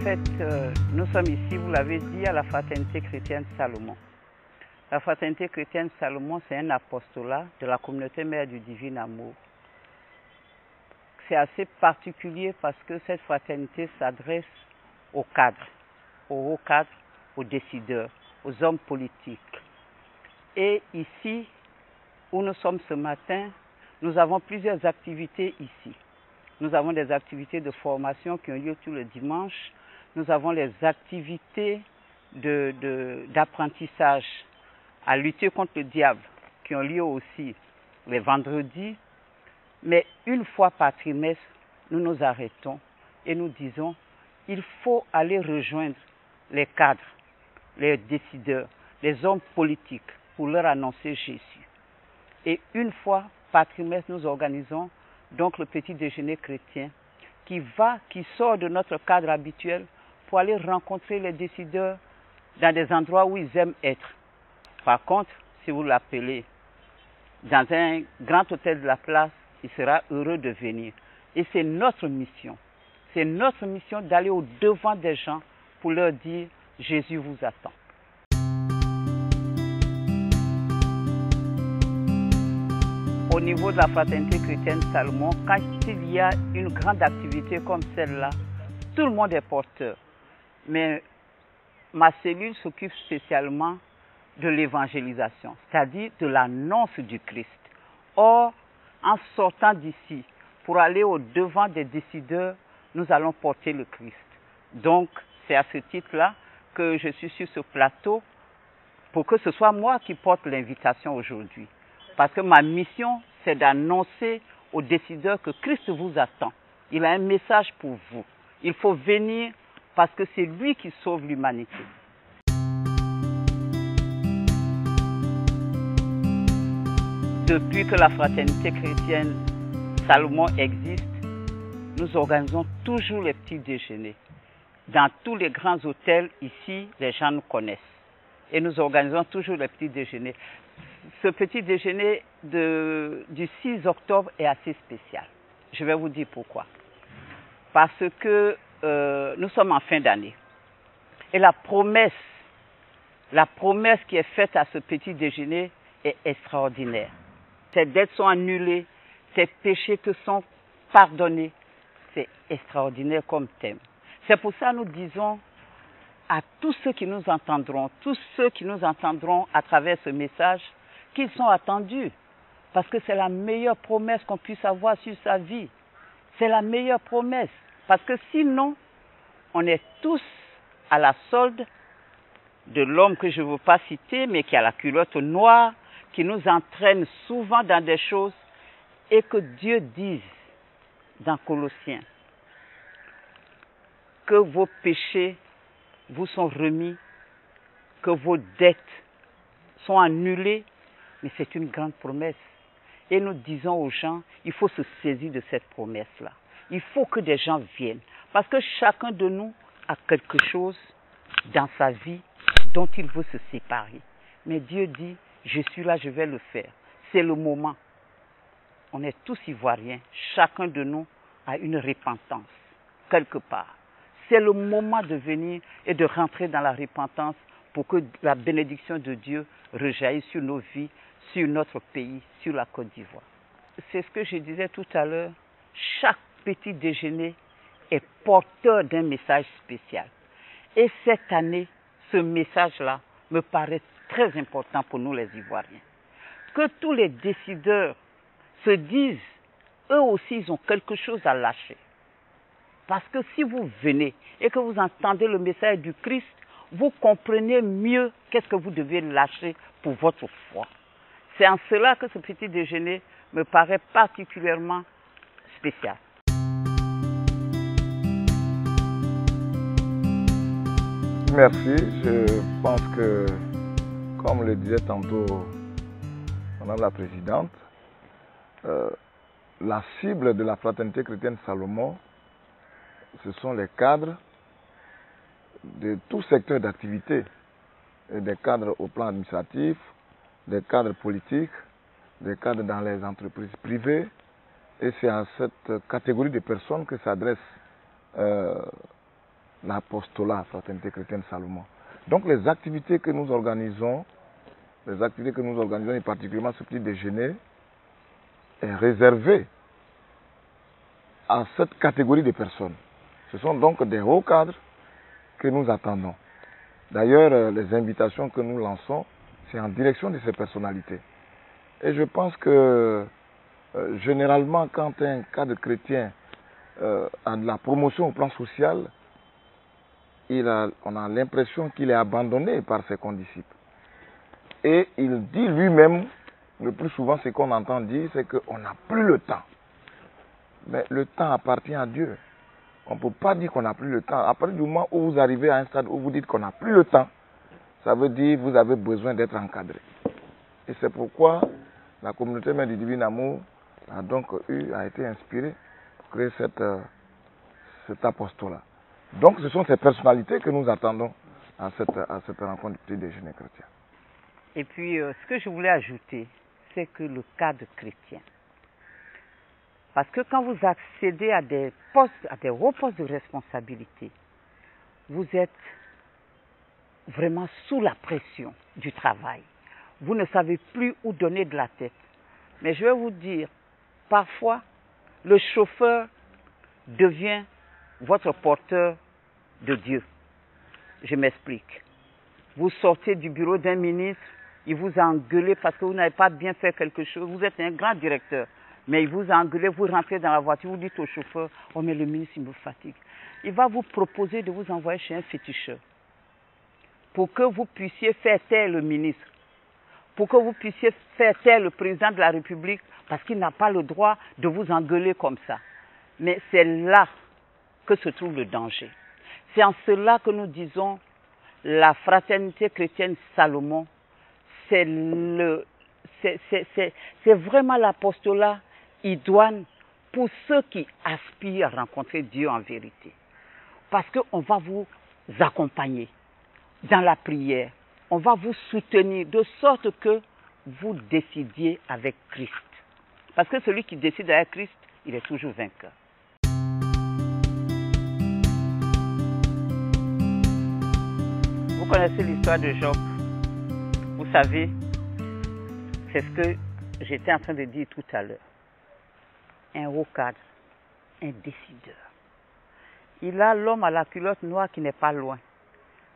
fait, nous sommes ici, vous l'avez dit, à la Fraternité chrétienne Salomon. La Fraternité chrétienne Salomon, c'est un apostolat de la communauté mère du divin amour. C'est assez particulier parce que cette fraternité s'adresse aux cadres, aux hauts cadres, aux décideurs, aux hommes politiques. Et ici, où nous sommes ce matin, nous avons plusieurs activités ici. Nous avons des activités de formation qui ont lieu tous les dimanches. Nous avons les activités d'apprentissage à lutter contre le diable qui ont lieu aussi les vendredis. Mais une fois par trimestre, nous nous arrêtons et nous disons il faut aller rejoindre les cadres, les décideurs, les hommes politiques pour leur annoncer Jésus. Et une fois par trimestre, nous organisons donc le petit déjeuner chrétien qui sort de notre cadre habituel pour aller rencontrer les décideurs dans des endroits où ils aiment être. Par contre, si vous l'appelez dans un grand hôtel de la place, il sera heureux de venir. Et c'est notre mission. C'est notre mission d'aller au-devant des gens pour leur dire Jésus vous attend. Au niveau de la Fraternité chrétienne Salomon, quand il y a une grande activité comme celle-là, tout le monde est porteur. Mais ma cellule s'occupe spécialement de l'évangélisation, c'est-à-dire de l'annonce du Christ. Or, en sortant d'ici, pour aller au-devant des décideurs, nous allons porter le Christ. Donc, c'est à ce titre-là que je suis sur ce plateau pour que ce soit moi qui porte l'invitation aujourd'hui. Parce que ma mission, c'est d'annoncer aux décideurs que Christ vous attend. Il a un message pour vous. Il faut venir parce que c'est lui qui sauve l'humanité. Depuis que la Fraternité chrétienne Salomon existe, nous organisons toujours les petits déjeuners. Dans tous les grands hôtels ici, les gens nous connaissent. Et nous organisons toujours les petits déjeuners. Ce petit déjeuner du 6 octobre est assez spécial. Je vais vous dire pourquoi. Parce que nous sommes en fin d'année. Et la promesse qui est faite à ce petit déjeuner est extraordinaire. Ces dettes sont annulées, ces péchés te sont pardonnés. C'est extraordinaire comme thème. C'est pour ça que nous disons à tous ceux qui nous entendront, à travers ce message, qu'ils sont attendus. Parce que c'est la meilleure promesse qu'on puisse avoir sur sa vie. C'est la meilleure promesse. Parce que sinon, on est tous à la solde de l'homme que je ne veux pas citer, mais qui a la culotte noire, qui nous entraîne souvent dans des choses, et que Dieu dise dans Colossiens que vos péchés vous sont remis, que vos dettes sont annulées, mais c'est une grande promesse. Et nous disons aux gens, il faut se saisir de cette promesse-là. Il faut que des gens viennent. Parce que chacun de nous a quelque chose dans sa vie dont il veut se séparer. Mais Dieu dit, je suis là, je vais le faire. C'est le moment. On est tous ivoiriens. Chacun de nous a une repentance, quelque part. C'est le moment de venir et de rentrer dans la repentance pour que la bénédiction de Dieu rejaillisse sur nos vies, sur notre pays, sur la Côte d'Ivoire. C'est ce que je disais tout à l'heure. Chaque petit déjeuner est porteur d'un message spécial. Et cette année, ce message-là me paraît très important pour nous les Ivoiriens. Que tous les décideurs se disent, eux aussi, ils ont quelque chose à lâcher. Parce que si vous venez et que vous entendez le message du Christ, vous comprenez mieux qu'est-ce que vous devez lâcher pour votre foi. C'est en cela que ce petit déjeuner me paraît particulièrement spécial. Merci. Je pense que, comme le disait tantôt Madame la Présidente, la cible de la Fraternité chrétienne Salomon, ce sont les cadres de tout secteur d'activité, des cadres au plan administratif, des cadres politiques, des cadres dans les entreprises privées. Et c'est à cette catégorie de personnes que s'adresse l'apostolat Fraternité Chrétienne Salomon. Donc les activités que nous organisons, et particulièrement ce petit déjeuner, est réservé à cette catégorie de personnes. Ce sont donc des hauts cadres que nous attendons. D'ailleurs, les invitations que nous lançons, c'est en direction de ces personnalités. Et je pense que généralement, quand un cadre chrétien a de la promotion au plan social, on a l'impression qu'il est abandonné par ses condisciples. Et il dit lui-même, le plus souvent ce qu'on entend dire, c'est qu'on n'a plus le temps. Mais le temps appartient à Dieu. On ne peut pas dire qu'on n'a plus le temps. À partir du moment où vous arrivez à un stade où vous dites qu'on n'a plus le temps, ça veut dire que vous avez besoin d'être encadré. Et c'est pourquoi la communauté Mère du Divin Amour a été inspirée pour créer cet apostolat. Donc ce sont ces personnalités que nous attendons à cette rencontre du petit déjeuner chrétien. Et puis ce que je voulais ajouter, c'est que le cadre chrétien. Parce que quand vous accédez à des hauts postes de responsabilité, vous êtes vraiment sous la pression du travail. Vous ne savez plus où donner de la tête. Mais je vais vous dire, parfois, le chauffeur devient votre porteur de Dieu. Je m'explique. Vous sortez du bureau d'un ministre, il vous a engueulé parce que vous n'avez pas bien fait quelque chose. Vous êtes un grand directeur, mais il vous a engueulé, vous rentrez dans la voiture, vous dites au chauffeur, « Oh mais le ministre, il me fatigue. » Il va vous proposer de vous envoyer chez un féticheur pour que vous puissiez faire taire le ministre, pour que vous puissiez faire taire le président de la République, parce qu'il n'a pas le droit de vous engueuler comme ça. Mais c'est là que se trouve le danger. C'est en cela que nous disons la fraternité chrétienne Salomon, c'est vraiment l'apostolat idoine pour ceux qui aspirent à rencontrer Dieu en vérité. Parce qu'on va vous accompagner dans la prière, on va vous soutenir de sorte que vous décidiez avec Christ. Parce que celui qui décide avec Christ, il est toujours vainqueur. Vous connaissez l'histoire de Job. Vous savez, c'est ce que j'étais en train de dire tout à l'heure. Un haut cadre, un décideur. Il a l'homme à la culotte noire qui n'est pas loin.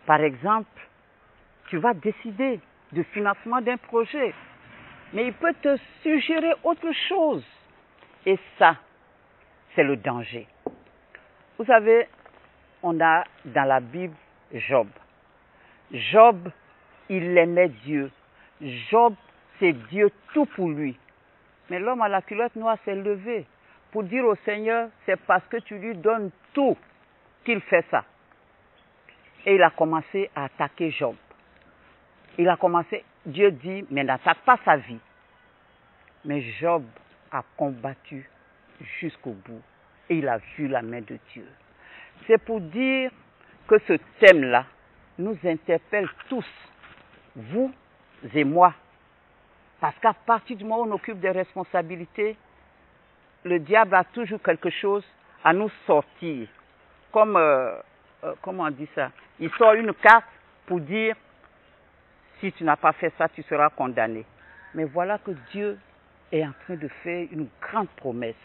Par exemple, tu vas décider du financement d'un projet, mais il peut te suggérer autre chose. Et ça, c'est le danger. Vous savez, on a dans la Bible Job. Job, il aimait Dieu. Job, c'est Dieu tout pour lui. Mais l'homme à la culotte noire s'est levé pour dire au Seigneur, c'est parce que tu lui donnes tout qu'il fait ça. Et il a commencé à attaquer Job. Dieu dit, mais n'attaque pas sa vie. Mais Job a combattu jusqu'au bout. Et il a vu la main de Dieu. C'est pour dire que ce thème-là nous interpelle tous, vous et moi. Parce qu'à partir du moment où on occupe des responsabilités, le diable a toujours quelque chose à nous sortir. Comme, comment on dit ça? Il sort une carte pour dire, si tu n'as pas fait ça, tu seras condamné. Mais voilà que Dieu est en train de faire une grande promesse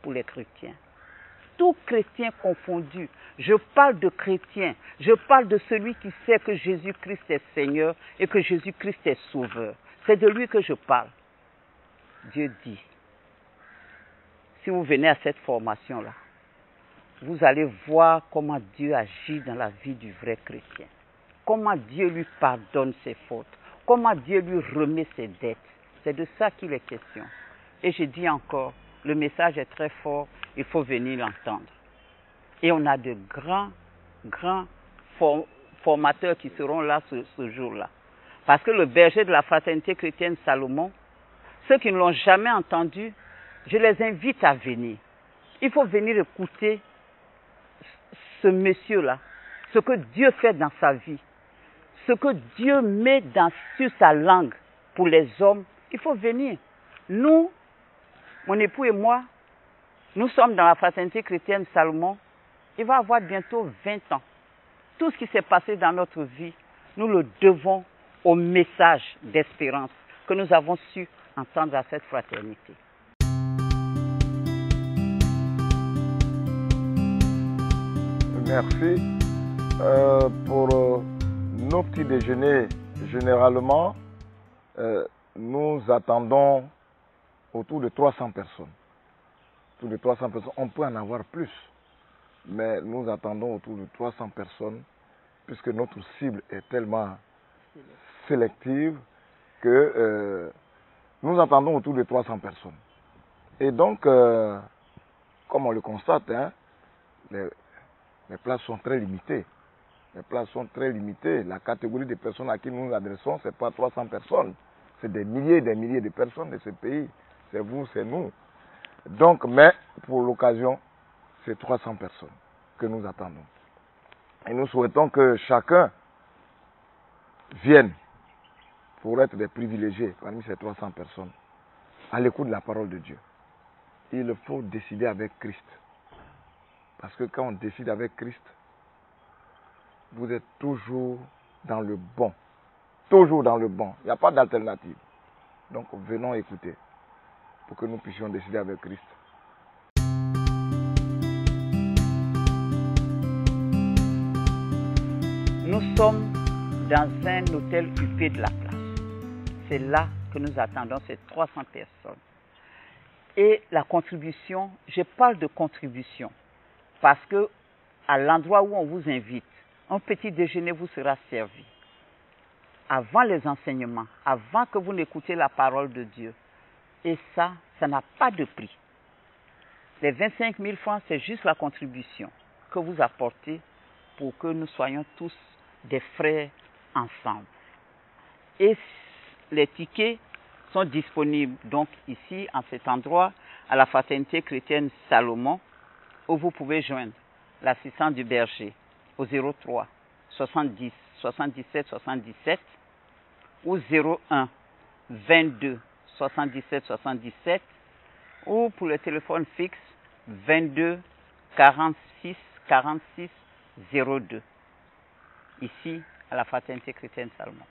pour les chrétiens. Tout chrétien confondu. Je parle de chrétien. Je parle de celui qui sait que Jésus-Christ est Seigneur et que Jésus-Christ est Sauveur. C'est de lui que je parle. Dieu dit, si vous venez à cette formation-là, vous allez voir comment Dieu agit dans la vie du vrai chrétien. Comment Dieu lui pardonne ses fautes. Comment Dieu lui remet ses dettes. C'est de ça qu'il est question. Et je dis encore, le message est très fort, il faut venir l'entendre. Et on a de grands formateurs qui seront là ce jour-là. Parce que le berger de la fraternité chrétienne Salomon, ceux qui ne l'ont jamais entendu, je les invite à venir. Il faut venir écouter ce monsieur-là, ce que Dieu fait dans sa vie, ce que Dieu met sur sa langue pour les hommes. Il faut venir. Nous, mon époux et moi, nous sommes dans la fraternité chrétienne Salomon. Il va avoir bientôt 20 ans tout ce qui s'est passé dans notre vie, nous le devons au message d'espérance que nous avons su entendre à cette fraternité. Merci. Pour nos petits déjeuners, généralement, nous attendons autour de 300 personnes. Autour de 300 personnes. On peut en avoir plus, mais nous attendons autour de 300 personnes, puisque notre cible est tellement sélective que nous attendons autour de 300 personnes. Et donc, comme on le constate, hein, les places sont très limitées. Les places sont très limitées. La catégorie de personnes à qui nous nous adressons, ce n'est pas 300 personnes. C'est des milliers et des milliers de personnes de ce pays. C'est vous, c'est nous. Donc, mais pour l'occasion, c'est 300 personnes que nous attendons. Et nous souhaitons que chacun vienne pour être des privilégiés parmi ces 300 personnes à l'écoute de la parole de Dieu. Il faut décider avec Christ. Parce que quand on décide avec Christ, vous êtes toujours dans le bon. Toujours dans le bon. Il n'y a pas d'alternative. Donc venons écouter pour que nous puissions décider avec Christ. Nous sommes dans un hôtel huppé de la place. C'est là que nous attendons ces 300 personnes. Et la contribution, je parle de contribution parce que à l'endroit où on vous invite, un petit déjeuner vous sera servi. Avant les enseignements, avant que vous n'écoutiez la parole de Dieu. Et ça n'a pas de prix. Les 25 000 francs, c'est juste la contribution que vous apportez pour que nous soyons tous des frères ensemble. Et les tickets sont disponibles donc ici, en cet endroit, à la Fraternité chrétienne Salomon, où vous pouvez joindre l'assistant du berger au 03 70 77 77 ou 01 22 77 77 ou pour le téléphone fixe 22 46 46 02 ici à la Fraternité chrétienne Salomon.